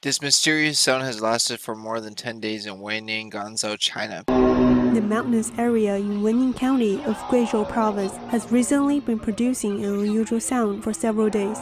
This mysterious sound has lasted for more than 10 days in Weining, Guizhou, China. The mountainous area in Weining County of Guizhou Province has recently been producing an unusual sound for several days.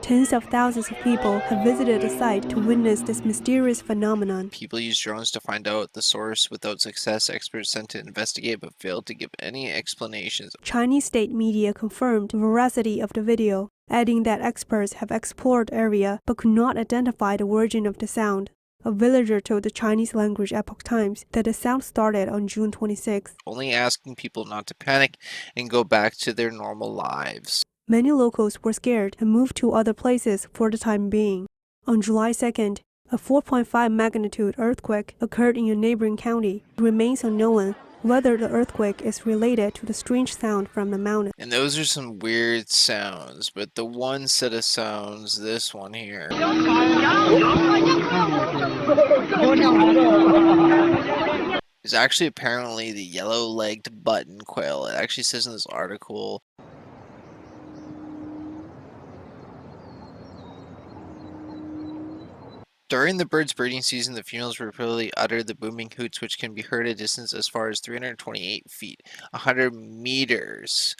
Tens of thousands of people have visited the site to witness this mysterious phenomenon. People used drones to find out the source. Without success, experts sent to investigate but failed to give any explanations. Chinese state media confirmed the veracity of the video, adding that experts have explored the area but could not identify the origin of the sound. A villager told the Chinese language Epoch Times that the sound started on June 26, only asking people not to panic and go back to their normal lives. Many locals were scared and moved to other places for the time being. On July 2nd, a 4.5 magnitude earthquake occurred in a neighboring county. It remains unknown whether the earthquake is related to the strange sound from the mountain. And those are some weird sounds, but the one set of sounds, this one here, is actually apparently the yellow-legged button quail. It actually says in this article, during the bird's breeding season, the females repeatedly utter the booming hoots, which can be heard at a distance as far as 328 feet, 100 meters.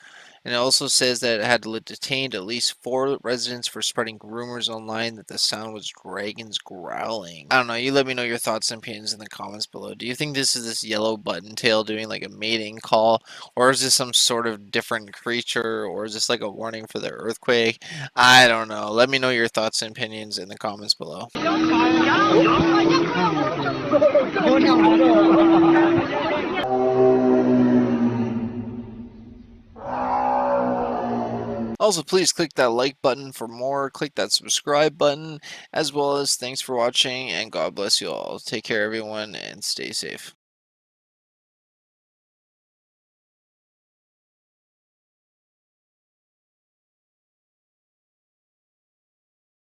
And it also says that it had detained at least 4 residents for spreading rumors online that the sound was dragons growling. I don't know, you let me know your thoughts and opinions in the comments below. Do you think this is this yellow buttontail doing like a mating call? Or is this some sort of different creature? Or is this like a warning for the earthquake? I don't know. Let me know your thoughts and opinions in the comments below. Also, please click that like button for more, click that subscribe button, as well as thanks for watching, and God bless you all. Take care, everyone, and stay safe.